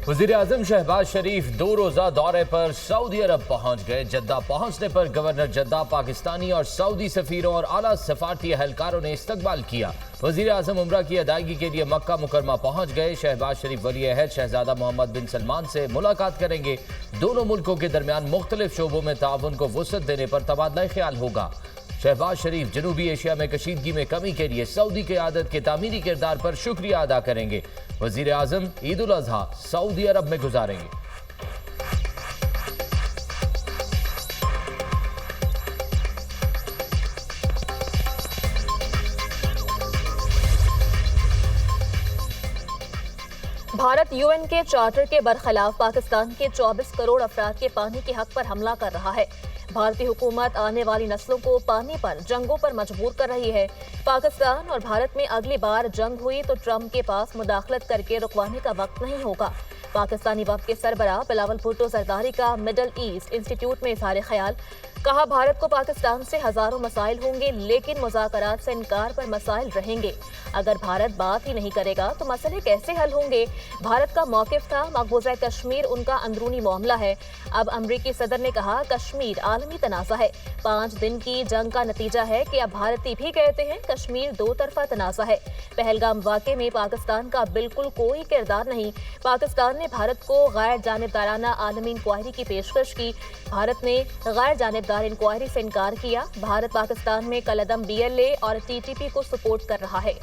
वज़ीर-ए-आज़म शहबाज शरीफ 2 रोज़ा दौरे पर सऊदी अरब पहुंच गए। जद्दा पहुंचने पर गवर्नर जद्दा, पाकिस्तानी और सऊदी सफीरों और आला सफारती एहलकारों ने इस्तकबाल किया। वज़ीर-ए-आज़म उम्रा की अदायगी के लिए मक्का मुकरमा पहुंच गए। शहबाज शरीफ वली-ए-अहद शहजादा मोहम्मद बिन सलमान से मुलाकात करेंगे। दोनों मुल्कों के दरमियान मुख्तलिफ शोबों में ताउन को वुसअत देने पर तबादला ख्याल होगा। शहबाज शरीफ जनूबी एशिया में कशीदगी में कमी के लिए सऊदी क़यादत के तामीरी किरदार पर शुक्रिया अदा करेंगे। वज़ीर आज़म ईद उल अज़हा सऊदी अरब में गुजारेंगे। भारत यूएन के चार्टर के बरखिलाफ पाकिस्तान के 24 करोड़ अफराद के पानी के हक पर हमला कर रहा है। भारतीय हुकूमत आने वाली नस्लों को पानी पर जंगों पर मजबूर कर रही है। पाकिस्तान और भारत में अगली बार जंग हुई तो ट्रंप के पास मुदाखलत करके रुकवाने का वक्त नहीं होगा। पाकिस्तानी वफ़द के सरबराह बिलावल भुट्टो जरदारी का मिडल ईस्ट इंस्टीट्यूट में इज़हार ख्याल। कहा, भारत को पाकिस्तान से हजारों मसाइल होंगे लेकिन मुज़ाकरात से इनकार पर मसाइल रहेंगे। अगर भारत बात ही नहीं करेगा तो मसले कैसे हल होंगे। भारत का मौक़िफ़ था मकबूजा कश्मीर उनका अंदरूनी मामला है। अब अमरीकी सदर ने कहा, कश्मीर आलमी तनाज़ा है। 5 दिन की जंग का नतीजा है कि अब भारतीय भी कहते हैं कश्मीर 2 तरफा तनाज़ा है। पहलगाम वाक़े में पाकिस्तान का बिल्कुल कोई किरदार नहीं। पाकिस्तान ने भारत को गैर जानिबदाराना आलमी इंक्वायरी की पेशकश की। भारत ने गैर जानिबदार इंक्वायरी से इनकार किया। भारत पाकिस्तान में कलअदम BLA और TTP को सपोर्ट कर रहा है।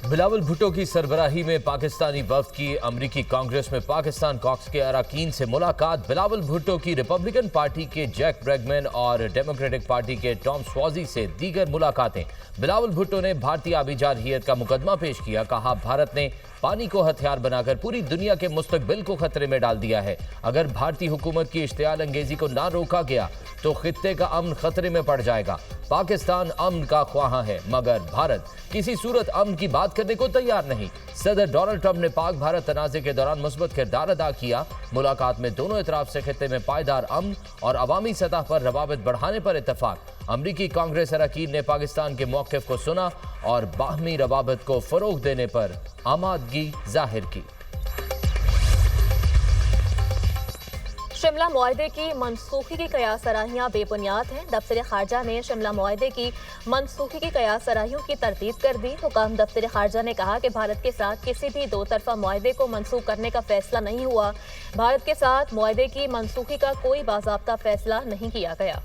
बिलावल भुट्टो की सरबराही में पाकिस्तानी वफ़द की अमरीकी कांग्रेस में पाकिस्तान कॉक्स के अरकान से मुलाकात। बिलावल भुट्टो की रिपब्लिकन पार्टी के जैक ब्रैगमैन और डेमोक्रेटिक पार्टी के टॉम स्वाजी से दीगर मुलाकातें। बिलावल भुट्टो ने भारतीय आबी जारहियत का मुकदमा पेश किया। कहा, भारत ने पानी को हथियार बनाकर पूरी दुनिया के मुस्तकबिल को खतरे में डाल दिया है। अगर भारतीय हुकूमत की इश्तियाल अंगेजी को ना रोका गया तो खित्ते का अमन खतरे में पड़ जाएगा। पाकिस्तान अमन का ख्वाहा है मगर भारत किसी सूरत अमन की बात करने को तैयार नहीं। सदर डोनाल्ड ट्रंप ने पाक भारत तनाज़े के दौरान मुस्बत किरदार अदा किया। मुलाकात में दोनों इतराफ से खित्ते में पायदार अमन और अवामी सतह पर रवाबित बढ़ाने पर इत्तफाक। अमरीकी कांग्रेस अरकान ने पाकिस्तान के मौक़िफ़ को सुना और बाहमी रवाबित को फ़रोग़ देने पर आमादगी जाहिर की। शिमला मुआहदे की मनसूखी की कयास सराहियाँ बेबुनियाद हैं। दफ्तर खारजा ने शिमला मुआहदे की मनसूखी की कयास सराहियों की तरदीद कर दी। हुकाम दफ्तर खारजा ने कहा कि भारत के साथ किसी भी 2 तरफा मुआहदे को मनसूख करने का फैसला नहीं हुआ। भारत के साथ मुआहदे की मनसूखी का कोई बाज़ाब्ता फैसला नहीं किया गया।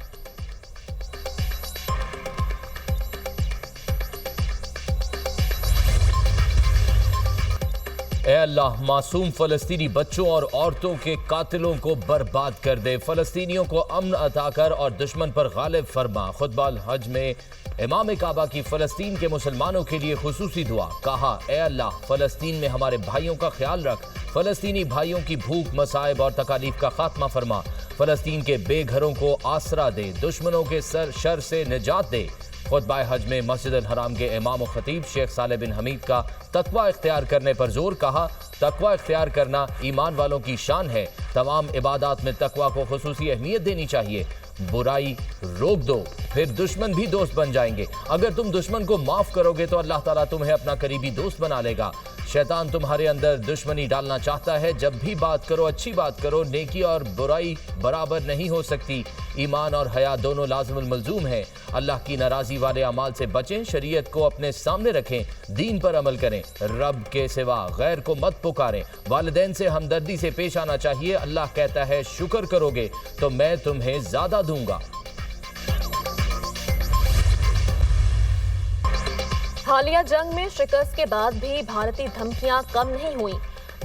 ए अल्लाह, मासूम फ़लस्तीनी बच्चों और औरतों के कातिलों को बर्बाद कर दे। फ़लस्तीनियों को अमन अता कर और दुश्मन पर गालिब फरमा। खुतबाल हज में इमाम काबा की फ़लस्तीन के मुसलमानों के लिए खुसूसी दुआ। कहा, ए अल्लाह, फ़लस्तीन में हमारे भाइयों का ख्याल रख। फ़लस्तीनी भाइयों की भूख, मसाइब और तकालीफ का खात्मा फरमा। फ़लस्तीन के बेघरों को आसरा दे। दुश्मनों के शर से निजात दे। खुतबा हज में मस्जिद अल हराम के इमाम व खतीब शेख सालेह बिन हमीद का तकवा इख्तियार करने पर जोर। कहा, तकवा इख्तियार करना ईमान वालों की शान है। तमाम इबादत में तकवा को खुसूसी अहमियत देनी चाहिए। बुराई रोक दो, फिर दुश्मन भी दोस्त बन जाएंगे। अगर तुम दुश्मन को माफ करोगे तो अल्लाह ताला तुम्हें अपना करीबी दोस्त बना लेगा। शैतान तुम्हारे अंदर दुश्मनी डालना चाहता है। जब भी बात करो अच्छी बात करो। नेकी और बुराई बराबर नहीं हो सकती। ईमान और हया दोनों लाज़िमुल मलज़ूम हैं। अल्लाह की नाराज़ी वाले अमाल से बचें। शरीयत को अपने सामने रखें। दीन पर अमल करें। रब के सिवा गैर को मत पुकारें। वालिदैन से हमदर्दी से पेश आना चाहिए। अल्लाह कहता है, शुक्र करोगे तो मैं तुम्हें ज़्यादा दूंगा। हालिया जंग में शिकस्त के बाद भी भारतीय धमकियां कम नहीं हुई।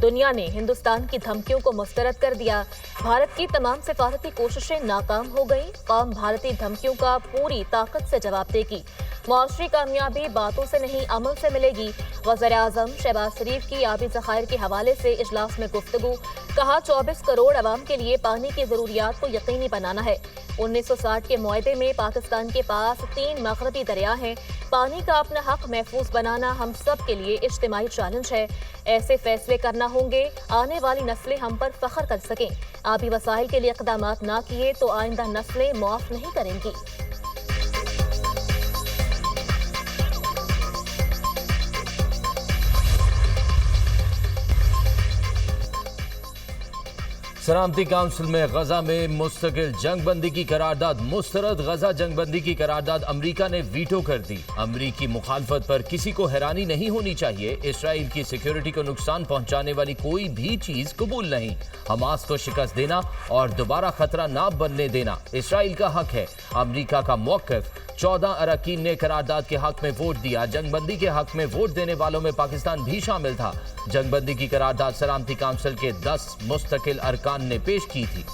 दुनिया ने हिंदुस्तान की धमकियों को मुस्तरद कर दिया। भारत की तमाम सिफारती कोशिशें नाकाम हो गई। कौम भारतीय धमकियों का पूरी ताकत से जवाब देगी। मुआशरी कामयाबी बातों से नहीं अमल से मिलेगी। वज़ीर-ए-आज़म शहबाज शरीफ की आबी ज़खायर के हवाले से इजलास में गुफ्तगू। कहा, 24 करोड़ अवाम के लिए पानी की ज़रूरियात को यकीनी बनाना है। 1960 के मुआहदे में पाकिस्तान के पास 3 मग़रबी दरिया हैं। पानी का अपना हक महफूज बनाना हम सब के लिए इज्तिमाई चैलेंज है। ऐसे फैसले करना होंगे आने वाली नस्लें हम पर फख्र कर सकें। आबी वसाइल के लिए इक़दामात ना किए तो आइंदा नस्लें मुआफ़ नहीं करेंगी। सलामती काउंसिल में गजा में मुस्तकिल जंगबंदी की करारदाद मुस्तरद। गजा जंगबंदी की करारदाद अमरीका ने वीटो कर दी। अमरीकी मुखालफत पर किसी को हैरानी नहीं होनी चाहिए। इसराइल की सिक्योरिटी को नुकसान पहुंचाने वाली कोई भी चीज कबूल नहीं। हमास को शिकस्त देना और दोबारा खतरा ना बनने देना इसराइल का हक है। अमरीका का मौक़िफ़ 14 अरकान ने करारदाद के हक में वोट दिया। जंगबंदी के हक में वोट देने वालों में पाकिस्तान भी शामिल था। जंगबंदी की करारदाद सलामती काउंसिल के 10 मुस्तकिल अरकान ने पेश की थी।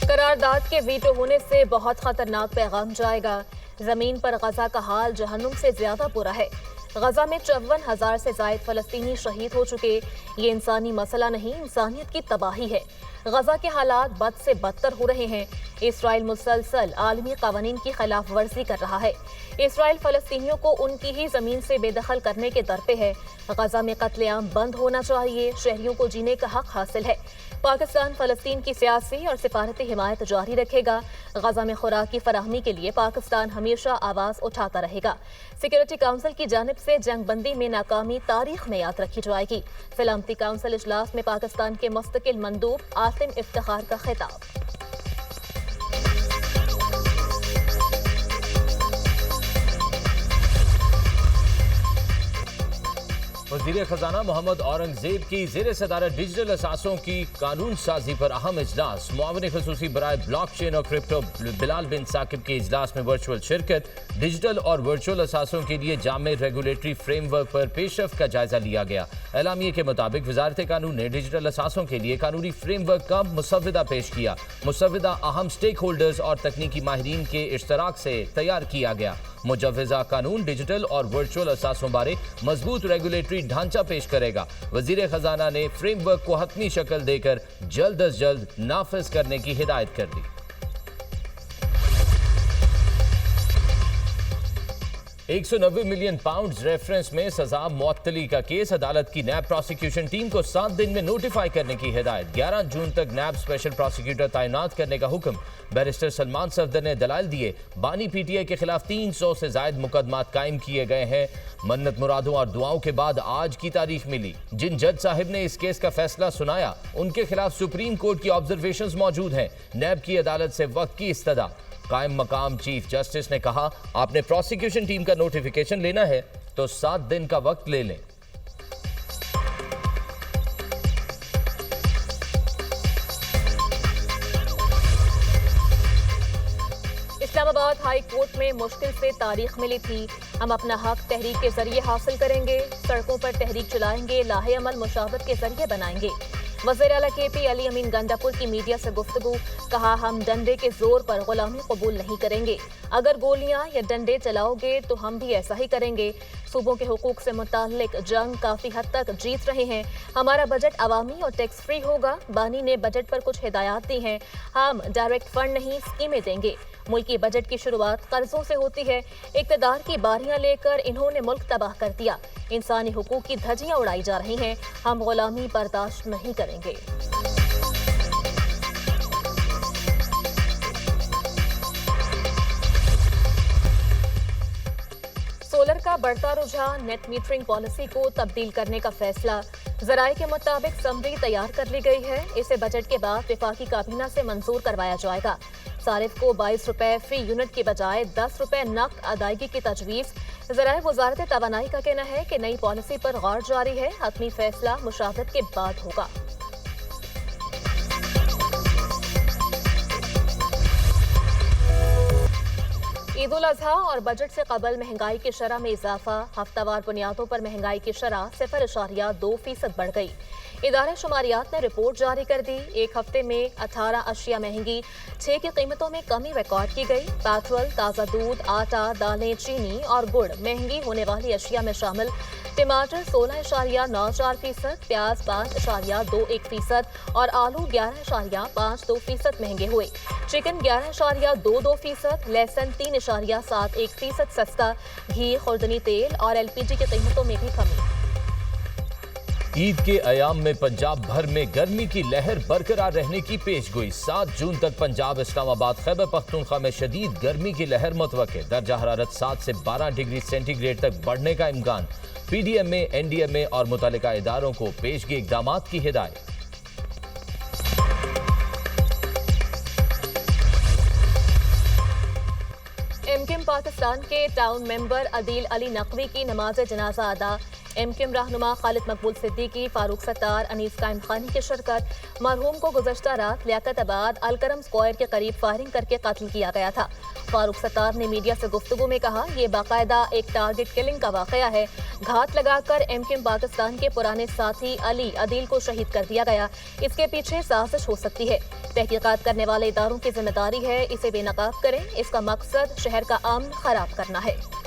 करारदाद के वीटो होने से बहुत खतरनाक पैगाम जाएगा। जमीन पर गजा का हाल जहन्नुम से ज्यादा बुरा है। गजा में 54,000 से जायद फलस्तीनी शहीद हो चुके। ये इंसानी मसला नहीं, इंसानियत की तबाही है। गजा के हालात बद से बदतर हो रहे हैं। इसराइल मुसलसल आलमी कानून की खिलाफ वर्जी कर रहा है। इसराइल फलस्तीनियों को उनकी ही जमीन से बेदखल करने के दर पे है। गजा में कत्लेआम बंद होना चाहिए। शहरियों को जीने का हक हासिल है। पाकिस्तान फलस्तीन की सियासी और सिफारती हिमायत जारी रखेगा। गजा में खुराक की फराहमी के लिए पाकिस्तान हमेशा आवाज उठाता रहेगा। सिक्योरिटी काउंसिल की जानिब से जंगबंदी में नाकामी तारीख में याद रखी जाएगी। सलामती काउंसिल इजलास में पाकिस्तान के मुस्तकिल मंदूब आसिम इफ्तिखार का खिताब। वज़ीर खजाना मोहम्मद औरंगजेब की ज़ेर सदारत डिजिटल असासों की कानून साजी पर अहम इजलास। मुआविन खसूसी बराए ब्लॉकचेन और क्रिप्टो बिलाल बिन साकिब के इजलास में वर्चुअल शिरकत। डिजिटल और वर्चुअल असासों के लिए जामे रेगुलेटरी फ्रेमवर्क पर पेशरफ्त का जायजा लिया गया। एलामिये के मुताबिक वजारत कानून ने डिजिटल असासों के लिए कानूनी फ्रेमवर्क का मुसव्वदा पेश किया। मुसव्वदा अहम स्टेक होल्डर्स और तकनीकी माहिरीन के इश्तराक से तैयार किया गया। मुजव्वज़ा कानून डिजिटल और वर्चुअल असासों बारे मजबूत रेगुलेटरी ढांचा पेश करेगा। वज़ीर खजाना ने फ्रेमवर्क को हतमी शक्ल देकर जल्द अज जल्द नाफिज करने की हिदायत कर दी। 190 मिलियन पाउंड रेफरेंस में सजा मुअत्तली का केस। अदालत की नैब प्रोसिक्यूशन टीम को 7 दिन में नोटिफाई करने की हिदायत। 11 जून तक नैब स्पेशल प्रोसिक्यूटर तैनात करने का हुक्म। बैरिस्टर सलमान सफदर ने दलाइल दिए। बानी पीटीआई के खिलाफ 300 से जायद मुकदमात कायम किए गए हैं। मन्नत मुरादों और दुआओं के बाद आज की तारीख मिली। जिन जज साहिब ने इस केस का फैसला सुनाया उनके खिलाफ सुप्रीम कोर्ट की ऑब्जर्वेशंस मौजूद हैं। नैब की अदालत से वक्त की इस्तदा। कायम मकाम चीफ जस्टिस ने कहा, आपने प्रोसिक्यूशन टीम का नोटिफिकेशन लेना है तो 7 दिन का वक्त ले लें। इस्लामाबाद हाई कोर्ट में मुश्किल से तारीख मिली थी। हम अपना हक तहरीक के जरिए हासिल करेंगे। सड़कों पर तहरीक चलाएंगे। लाहे अमल मुशावरत के जरिए बनाएंगे। वज़ीर आला KP अली अमीन गंडापुर की मीडिया से गुफ्तगू। कहा, हम डंडे के जोर पर गुलामी कबूल नहीं करेंगे। अगर गोलियां या डंडे चलाओगे तो हम भी ऐसा ही करेंगे। सूबों के हुकूक से मुताल्लिक जंग काफी हद तक जीत रहे हैं। हमारा बजट अवामी और टैक्स फ्री होगा। बानी ने बजट पर कुछ हिदायत दी हैं। हम डायरेक्ट फंड नहीं, स्कीमें देंगे। मुल्की बजट की शुरुआत कर्जों से होती है। इक़्तिदार की बारियां लेकर इन्होंने मुल्क तबाह कर दिया। इंसानी हुकूक की धज्जियां उड़ाई जा रही हैं। हम गुलामी बर्दाश्त नहीं करेंगे। सोलर का बढ़ता रुझान। नेट मीटरिंग पॉलिसी को तब्दील करने का फैसला। जराये के मुताबिक समरी तैयार कर ली गई है। इसे बजट के बाद विफाकी काबीना से मंजूर करवाया जाएगा। सारिफ को 22 रुपए फी यूनिट की बजाय 10 रुपए नकद अदायगी की तजवीज़। ज़राए वज़ारत तवानाई का कहना है कि नई पॉलिसी पर गौर जारी है। हतमी फैसला मुशावरत के बाद होगा। ईद उल अजहा और बजट से कबल महंगाई की शरह में इजाफा। हफ्तावार बुनियादों पर महंगाई की शरह 0.2% बढ़ गई। इदारा शुमारियात ने रिपोर्ट जारी कर दी। एक हफ्ते में 18 अशिया महंगी, 6 की कीमतों में कमी रिकॉर्ड की गई। पेट्रोल, ताज़ा दूध, आटा, दालें, चीनी और गुड़ महंगी होने वाली अशिया में शामिल। टमाटर 16.94%, प्याज 5.21% और आलू 11.52% महंगे हुए। चिकन 11.22%, लहसुन 3.71% सस्ता। घी, खुर्दनी तेल और LPG की कीमतों में भी कमी। ईद के अयाम में पंजाब भर में गर्मी की लहर बरकरार रहने की पेशगोई। 7 जून तक पंजाब, इस्लामाबाद, खैबर पख्तूनख्वा में शदीद गर्मी की लहर मुतवक्के। दर्जा हरारत 7 से 12 डिग्री सेंटीग्रेड तक बढ़ने का इम्कान। पीडीएमए, एनडीएमए और मुतल्लिका इदारों को पेशगी इक़दाम की हिदायत। एमक्यूएम पाकिस्तान के टाउन मेंबर अदील अली नकवी की नमाज जनाजा अदा। एमक्यूएम रहनुमा खालिद मकबूल सिद्दीकी, फारूक सत्तार, अनीस कायम खानी की शिरकत। मरहूम को गुज़श्ता रात लियाकताबाद अलकरम स्क्वायर के करीब फायरिंग करके कत्ल किया गया था। फारूक सत्तार ने मीडिया से गुफ्तगू में कहा, ये बाकायदा एक टारगेट किलिंग का वाकया है। घात लगाकर एमक्यूएम पाकिस्तान के पुराने साथी अली अदील को शहीद कर दिया गया। इसके पीछे साजिश हो सकती है। तहकीकात करने वाले इदारों की जिम्मेदारी है इसे बेनकाब करें। इसका मकसद शहर का अमन खराब करना है।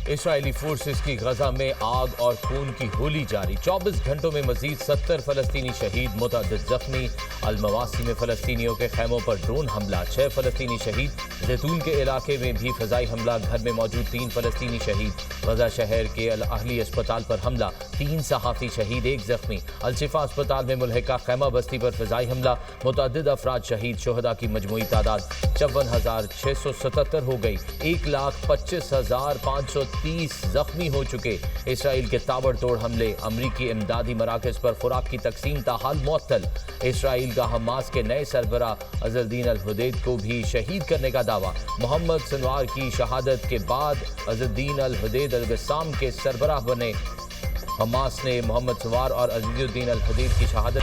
इसराइली फोर्सेस की गजा में आग और खून की होली जारी। 24 घंटों में मजीद 70 फलस्तीनी शहीद, मुतअद्दिद जख्मी। अल-मवासी में फलस्तीनियों के खैमों पर ड्रोन हमला, 6 फलस्तीनी शहीद। जैतून के इलाके में भी फ़िज़ाई हमला, घर में मौजूद 3 फलस्तीनी शहीद। गजा शहर के अल अहली अस्पताल पर हमला, 3 सहाफ़ी शहीद, 1 जख्मी। अल-शिफा अस्पताल में मुल्हिका खैमा बस्ती पर फ़िज़ाई हमला, मुतअद्दिद अफराद शहीद। शुहदा की मजमूई तादाद 54,677 हो गई। 1,25,530 जख्मी हो चुके। इसराइल के ताबड़तोड़ हमले, अमरीकी इमदादी मराकज़ पर खुराक की तकसीम ताहाल मुअत्तल। इसराइल का हमास के नए सरबरा अज़दीन अल हुदैद को भी शहीद करने का दावा। मोहम्मद सिनवार की शहादत के बाद अज़दीन अल हुदैद अल-गस्साम के सरबराह बने। हमास ने मोहम्मद सिनवार और अज़ीज़ुद्दीन अल हुदैद की शहादत